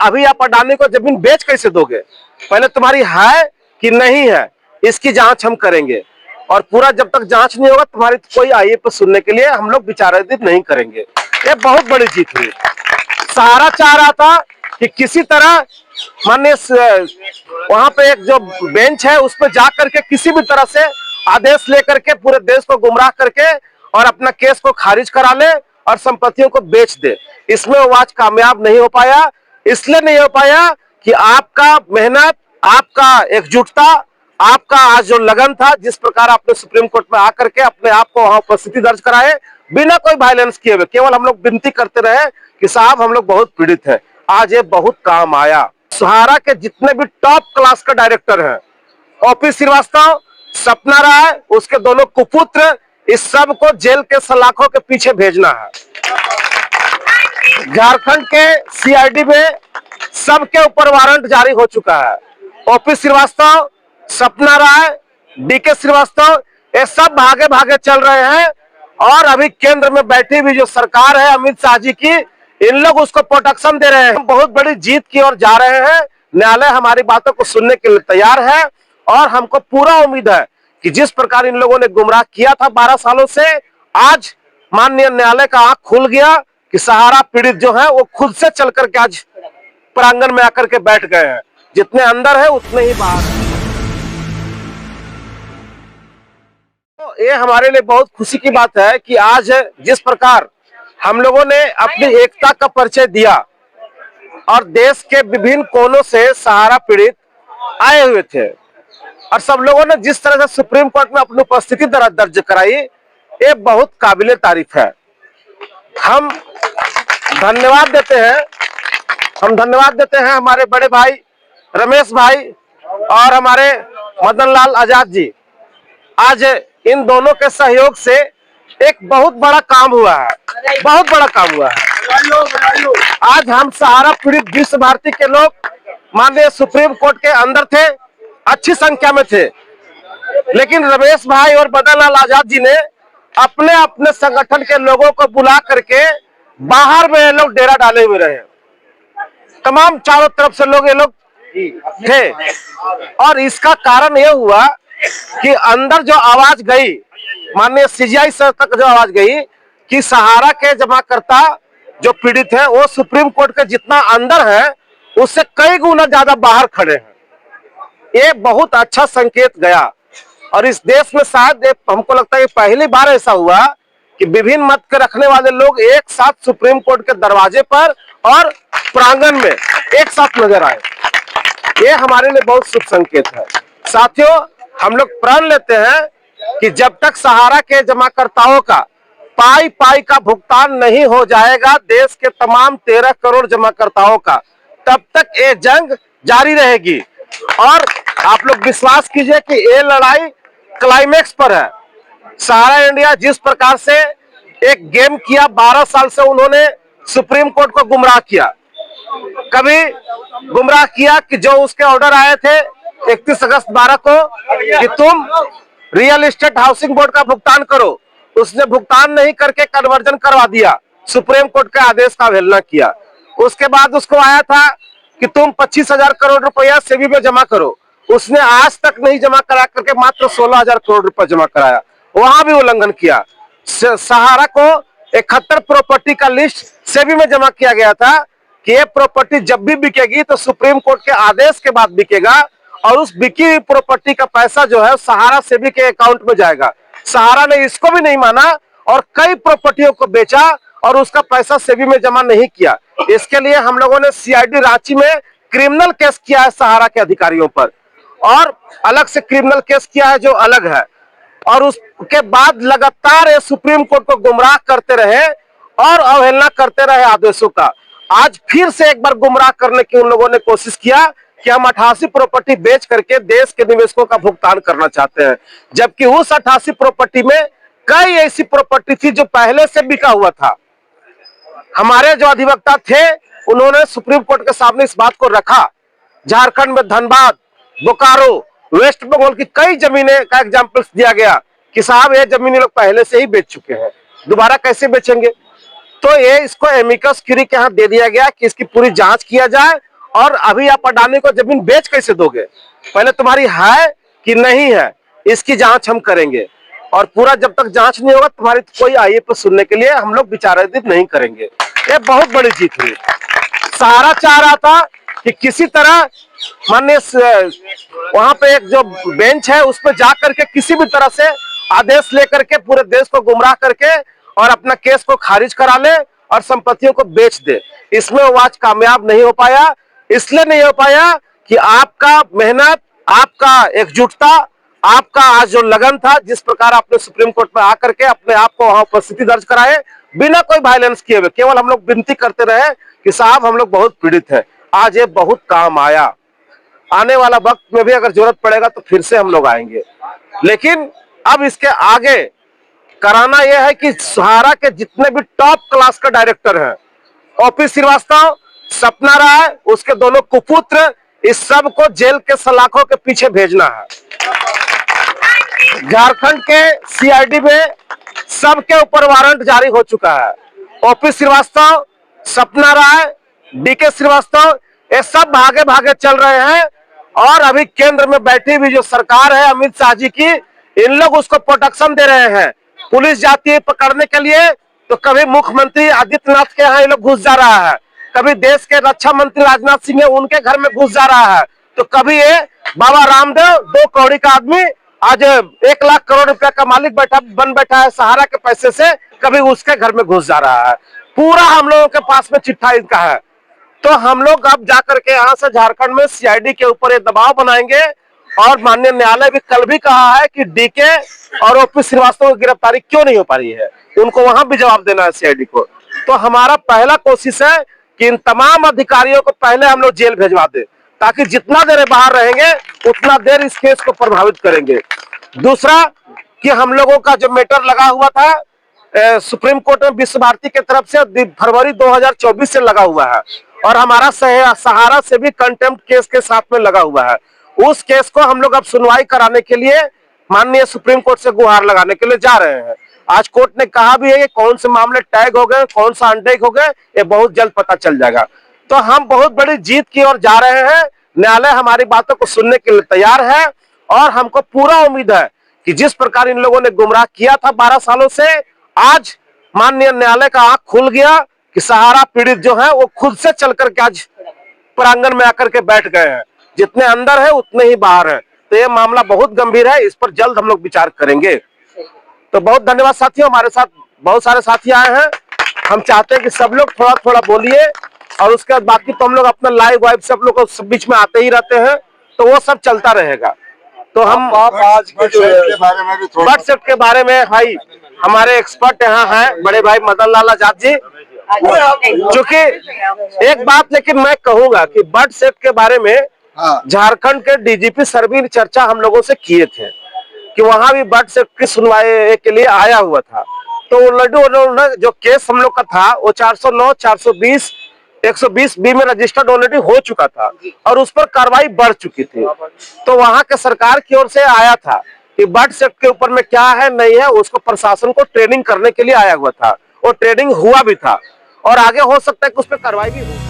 अभी आप अडानी को जमीन बेच कैसे दोगे? पहले तुम्हारी है कि नहीं है, इसकी जांच हम करेंगे। और पूरा जब तक जांच नहीं होगा तुम्हारी कोई आईए पर सुनने के लिए हम लोग विचाराधीन नहीं करेंगे। ये बहुत बड़ी जीत हुई। सहारा चाह रहा था कि किसी तरह माननीय वहां पे एक जो बेंच है उस पर जाकर के किसी भी तरह से आदेश लेकर के पूरे देश को गुमराह करके और अपना केस को खारिज करा ले और संपत्तियों को बेच दे। इसमें वो आज कामयाब नहीं हो पाया। इसलिए नहीं हो पाया कि आपका मेहनत, आपका एकजुटता, आपका आज जो लगन था, जिस प्रकार आपने सुप्रीम कोर्ट में आकर के अपने आप को वहां उपस्थिति दर्ज कराए बिना कोई वायलेंस किए हुए, केवल हम लोग विनती करते रहे कि साहब हम लोग बहुत पीड़ित हैं, आज ये बहुत काम आया। सहारा के जितने भी टॉप क्लास का डायरेक्टर हैं, ओपी श्रीवास्तव, सपना राय, उसके दोनों कुपुत्र, इस सब को जेल के सलाखों के पीछे भेजना है। झारखंड के सीआईडी में सबके ऊपर वारंट जारी हो चुका है। ओपी श्रीवास्तव, सपना राय, डीके श्रीवास्तव, ये सब भागे भागे चल रहे हैं। और अभी केंद्र में बैठी हुई जो सरकार है अमित शाह जी की, इन लोग उसको प्रोटेक्शन दे रहे हैं। हम बहुत बड़ी जीत की ओर जा रहे हैं। न्यायालय हमारी बातों को सुनने के लिए तैयार है और हमको पूरा उम्मीद है कि जिस प्रकार इन लोगों ने गुमराह किया था 12 सालों से, आज माननीय न्यायालय का आंख खुल गया कि सहारा पीड़ित जो है वो खुद से चल करके आज प्रांगण में आकर के बैठ गए हैं। जितने अंदर है उतने ही बाहर है। तो ये हमारे लिए बहुत खुशी की बात है कि आज जिस प्रकार हम लोगों ने अपनी एकता का परिचय दिया और देश के विभिन्न कोनों से सहारा पीड़ित आए हुए थे और सब लोगों ने जिस तरह से सुप्रीम कोर्ट में अपनी उपस्थिति दर्ज कराई, ये बहुत काबिले तारीफ है। हम धन्यवाद देते हैं हमारे बड़े भाई रमेश भाई और हमारे मदन लाल आजाद जी। आज इन दोनों के सहयोग से एक बहुत बड़ा काम हुआ है, बहुत बड़ा काम हुआ है। आज हम सहारा पीड़ित विश्व भारती के लोग माननीय सुप्रीम कोर्ट के अंदर थे, अच्छी संख्या में थे, लेकिन रमेश भाई और मदन लाल आजाद जी ने अपने अपने संगठन के लोगों को बुला करके बाहर में ये लोग डेरा डाले हुए रहे। तमाम चारों तरफ से लोग ये लोग थे और इसका कारण यह हुआ कि अंदर जो आवाज गई, माननीय सीजीआई सर तक जो आवाज गई कि सहारा के जमाकर्ता जो पीड़ित है वो सुप्रीम कोर्ट के जितना अंदर है उससे कई गुना ज्यादा बाहर खड़े हैं। ये बहुत अच्छा संकेत गया और इस देश में शायद हमको लगता है कि पहली बार ऐसा हुआ कि विभिन्न मत के रखने वाले लोग एक साथ सुप्रीम कोर्ट के दरवाजे पर और प्रांगण में एक साथ नजर आए। ये हमारे लिए बहुत शुभ संकेत है। साथियों, हम लोग प्रण लेते हैं कि जब तक सहारा के जमाकर्ताओं का पाई पाई का भुगतान नहीं हो जाएगा, देश के तमाम 13 करोड़ जमाकर्ताओं का, तब तक ये जंग जारी रहेगी। और आप लोग विश्वास कीजिए कि ये लड़ाई क्लाइमेक्स पर है। सहारा इंडिया जिस प्रकार से एक गेम किया, 12 साल से उन्होंने सुप्रीम कोर्ट को गुमराह किया। कभी गुमराह किया कि जो उसके ऑर्डर आए थे 31 अगस्त 12 को कि तुम रियल एस्टेट हाउसिंग बोर्ड का भुगतान करो, उसने भुगतान नहीं करके कन्वर्जन करवा दिया, सुप्रीम कोर्ट के आदेश का अवहेलना किया। उसके बाद उसको आया था कि तुम 25,000 करोड़ रुपया सेबी में जमा करो, उसने आज तक नहीं जमा करा करके मात्र 16,000 करोड़ रुपया जमा कराया, वहां भी उल्लंघन किया। सहारा को 71 प्रॉपर्टी का लिस्ट सेबी में जमा किया गया था कि ये प्रॉपर्टी जब भी बिकेगी तो सुप्रीम कोर्ट के आदेश के बाद बिकेगा और उस बिकी हुई प्रॉपर्टी का पैसा जो है सहारा सेबी के अकाउंट में जाएगा। सहारा ने इसको भी नहीं माना और कई प्रॉपर्टियों को बेचा और उसका पैसा सेबी में जमा नहीं किया। इसके लिए हम लोगों ने सीआईडी रांची में क्रिमिनल केस किया है सहारा के अधिकारियों पर और अलग से क्रिमिनल केस किया है जो अलग है। और उसके बाद लगातार ये सुप्रीम कोर्ट को गुमराह करते रहे और अवहेलना करते रहे आदेशों का। आज फिर से एक बार गुमराह करने की उन लोगों ने कोशिश किया कि हम 88 प्रॉपर्टी बेच करके देश के निवेशकों का भुगतान करना चाहते हैं, जबकि उस 88 प्रॉपर्टी में कई ऐसी प्रॉपर्टी थी जो पहले से बिका हुआ था। हमारे जो अधिवक्ता थे उन्होंने सुप्रीम कोर्ट के सामने इस बात को रखा। झारखंड में धनबाद, बोकारो, वेस्ट बंगाल की कई जमीनें का एग्जाम्पल्स दिया गया कि साहब ये जमीन लोग पहले से ही बेच चुके हैं, दोबारा कैसे बेचेंगे। तो ये इसको एमिकस क्यूरी के हाथ दे दिया गया कि इसकी पूरी जांच किया जाए और अभी आप अडानी को जमीन बेच कैसे दोगे? पहले तुम्हारी है कि नहीं है, इसकी जांच हम करेंगे। और पूरा जब तक जांच नहीं होगा तुम्हारी कोई आईए पे सुनने के लिए हम लोग विचाराधीन नहीं करेंगे। ये बहुत बड़ी जीत हुई। सहारा चाह रहा था कि किसी तरह माननीय वहां पे एक जो बेंच है उस पर जाकर के किसी भी तरह से आदेश लेकर के पूरे देश को गुमराह करके और अपना केस को खारिज करा ले और संपत्तियों को बेच दे। इसमें वो आज कामयाब नहीं हो पाया। इसलिए नहीं हो पाया कि आपका मेहनत, आपका एकजुटता, आपका आज जो लगन था, जिस प्रकार आपने सुप्रीम कोर्ट में आकर के अपने आप को वहां उपस्थिति दर्ज कराए बिना कोई वायलेंस किए हुए, केवल हम लोग विनती करते रहे कि साहब हम लोग बहुत पीड़ित है। आज ये बहुत काम आया। आने वाला वक्त में भी अगर जरूरत पड़ेगा तो फिर से हम लोग आएंगे। लेकिन अब इसके आगे कराना यह है कि सहारा के जितने भी टॉप क्लास के डायरेक्टर हैं, ओपी श्रीवास्तव, सपना राय, उसके दोनों कुपुत्र, इस सब को जेल के सलाखों के पीछे भेजना है। झारखंड के सीआईडी में सबके ऊपर वारंट जारी हो चुका है। ओपी श्रीवास्तव, सपना राय, डीके श्रीवास्तव, ये सब भागे भागे चल रहे हैं। और अभी केंद्र में बैठी हुई जो सरकार है अमित शाह जी की, इन लोग उसको प्रोटेक्शन दे रहे हैं। पुलिस जाती है पकड़ने के लिए तो कभी मुख्यमंत्री आदित्यनाथ के यहाँ ये लोग घुस जा रहा है, कभी देश के रक्षा मंत्री राजनाथ सिंह है उनके घर में घुस जा रहा है, तो कभी ये बाबा रामदेव 2 करोड़ का आदमी आज 1 लाख करोड़ रुपया का मालिक बन बैठा है सहारा के पैसे से, कभी उसके घर में घुस जा रहा है। पूरा हम लोगों के पास में चिट्ठा इनका है। तो हम लोग अब जाकर के यहाँ से झारखंड में सीआईडी के ऊपर ये दबाव बनाएंगे। और माननीय न्यायालय भी कल भी कहा है कि डीके और ओपी श्रीवास्तव की गिरफ्तारी क्यों नहीं हो पा रही है, उनको वहां भी जवाब देना है सीआईडी को। तो हमारा पहला कोशिश है कि इन तमाम अधिकारियों को पहले हम लोग जेल भेजवा दें, ताकि जितना देर बाहर रहेंगे उतना देर इस केस को प्रभावित करेंगे। दूसरा कि हम लोगों का जो मैटर लगा हुआ था सुप्रीम कोर्ट में विश्व भारती की तरफ से फरवरी 2024 से लगा हुआ है और हमारा सहारा से भी कंटेम्प्ट केस के साथ में लगा हुआ है। उस केस को हम लोग अब सुनवाई कराने के लिए माननीय सुप्रीम कोर्ट से गुहार लगाने के लिए जा रहे हैं। आज कोर्ट ने कहा भी है कि कौन से मामले टैग हो गए, कौन सा अनटैग हो गए, ये बहुत जल्द पता चल जाएगा। तो हम बहुत बड़ी जीत की ओर जा रहे हैं। न्यायालय हमारी बातों को सुनने के लिए तैयार है और हमको पूरा उम्मीद है कि जिस प्रकार इन लोगों ने गुमराह किया था 12 सालों से, आज माननीय न्यायालय का आंख खुल गया कि सहारा पीड़ित जो है वो खुद से चल करके आज प्रांगण में आकर के बैठ गए हैं। जितने अंदर है उतने ही बाहर है। तो ये मामला बहुत गंभीर है, इस पर जल्द हम लोग विचार करेंगे। तो बहुत धन्यवाद साथियों, हमारे साथ बहुत सारे साथी आए हैं। हम चाहते हैं कि सब लोग थोड़ा थोड़ा बोलिए और उसके बाद बाकी तो हम लोग अपना लाइव वाइव सब लोग बीच में आते ही रहते हैं, तो वो सब चलता रहेगा। तो हम आज के व्हाट्सएप के बारे में भाई हमारे एक्सपर्ट यहाँ हैं बड़े भाई मदन लाल आजाद जी। क्योंकि एक बात लेकिन मैं कहूंगा कि व्हाट्सएप के बारे में झारखंड के डीजीपी सर भी चर्चा हम लोगों से किए थे कि वहां भी व्हाट्सएप की सुनवाई के लिए आया हुआ था। तो ऑलरेडी जो केस हम लोग का था वो 409, 420, 120 बी में रजिस्टर्ड ऑलरेडी हो चुका था और उस पर कार्रवाई बढ़ चुकी थी। तो वहां के सरकार की ओर से आया था कि व्हाट्सएप के ऊपर में क्या है नहीं है, उसको प्रशासन को ट्रेनिंग करने के लिए आया हुआ था। वो ट्रेनिंग हुआ भी था और आगे हो सकता है कि उस पर कार्रवाई भी हो।